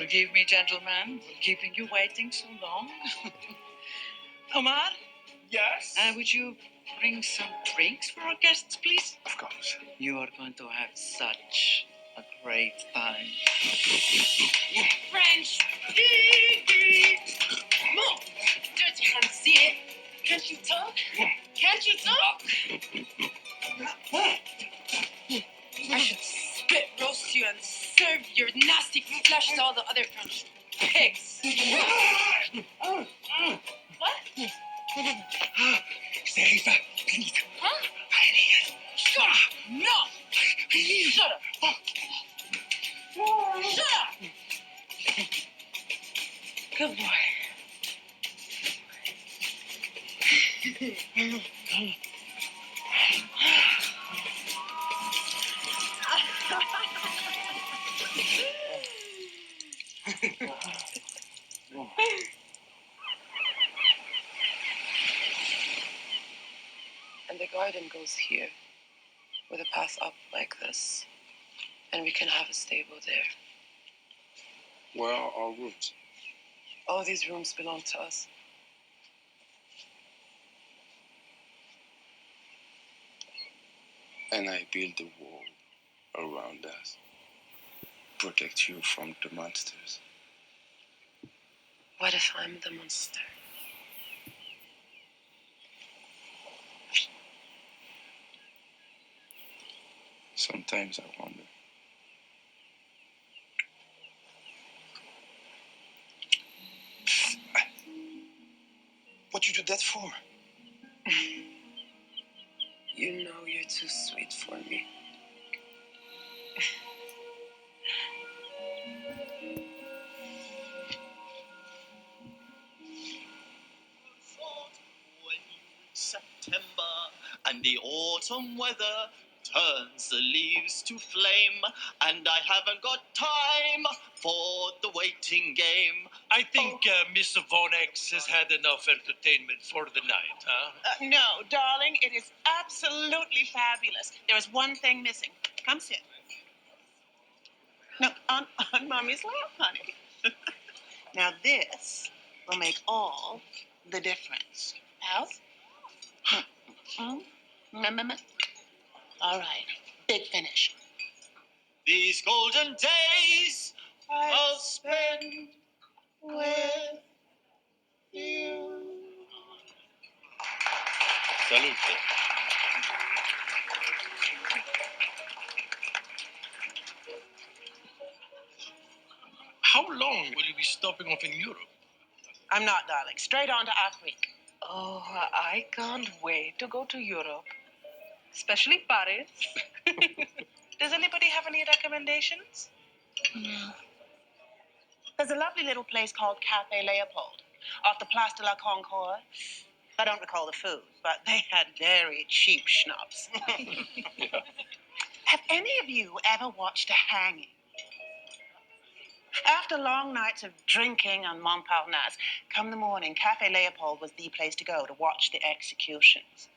Forgive me, gentlemen, for keeping you waiting so long. Omar? Yes? Would you bring some drinks for our guests, please? Of course. You are going to have such a great time. French! Move! Dirty Hansi! Can't you talk? Can't you talk? I should spit roast you and serve your nasty flesh to all the other French pigs. What? Serifa, please. Huh? Please. Shut up! No! Shut up! Shut up! Good boy. And the garden goes here, with a path up like this. And we can have a stable there. Where are our rooms? All these rooms belong to us. And I build a wall around us. Protect you from the monsters. What if I'm the monster? Sometimes I wonder. What you do that for? You know you're too sweet for me. September and the autumn weather turns the leaves to flame, and I haven't got time for the waiting game. I think Miss Von X has had enough entertainment for the night, huh? No, darling, it is absolutely fabulous. There is one thing missing. Come sit. No, on Mommy's lap, honey. Now this will make all the difference. Al? All right, big finish. These golden days I'll spend with you. Salute. How long will you be stopping off in Europe? I'm not, darling. Straight on to Afrique. Oh, I can't wait to go to Europe, especially Paris. Does anybody have any recommendations? No. There's a lovely little place called Café Leopold off the Place de la Concorde. I don't recall the food, but they had very cheap schnapps. Have any of you ever watched a hanging? After long nights of drinking on Montparnasse, come the morning, Café Leopold was the place to go to watch the executions.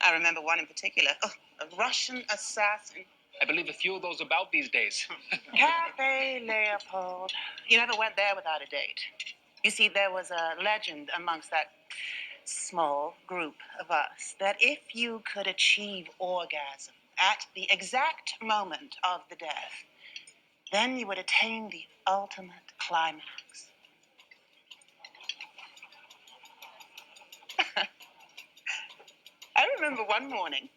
I remember one in particular, a Russian assassin. I believe a few of those about these days. Café Leopold. You never went there without a date. You see, there was a legend amongst that small group of us that if you could achieve orgasm at the exact moment of the death, then you would attain the ultimate climax. I remember one morning,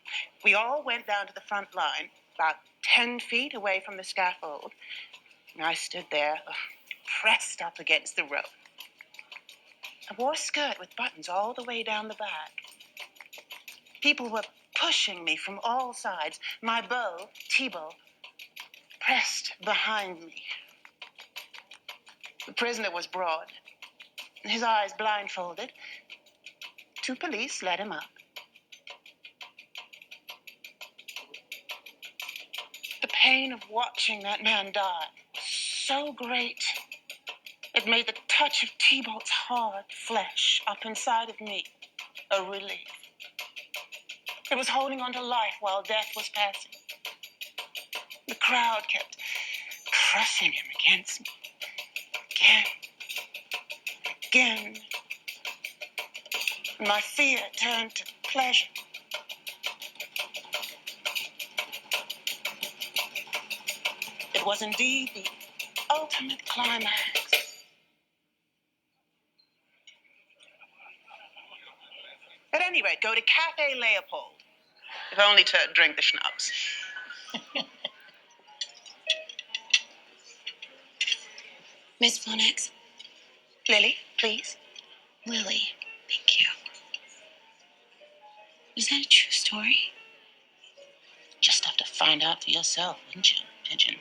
we all went down to the front line, about 10 feet away from the scaffold, and I stood there, pressed up against the rope. I wore a skirt with buttons all the way down the back. People were pushing me from all sides, my beau, Thibault, pressed behind me. The prisoner was brought, his eyes blindfolded. 2 police led him up. The pain of watching that man die was so great, it made the touch of Thibault's hard flesh up inside of me a relief. It was holding on to life while death was passing. The crowd kept pressing him against me. again, again. And my fear turned to pleasure. It was indeed the ultimate climax. At any rate, go to Cafe Leopold. If only to drink the schnapps. Miss Phoenix. Lily, please. Lily. Thank you. Is that a true story? Just have to find out for yourself, wouldn't you, Pigeon?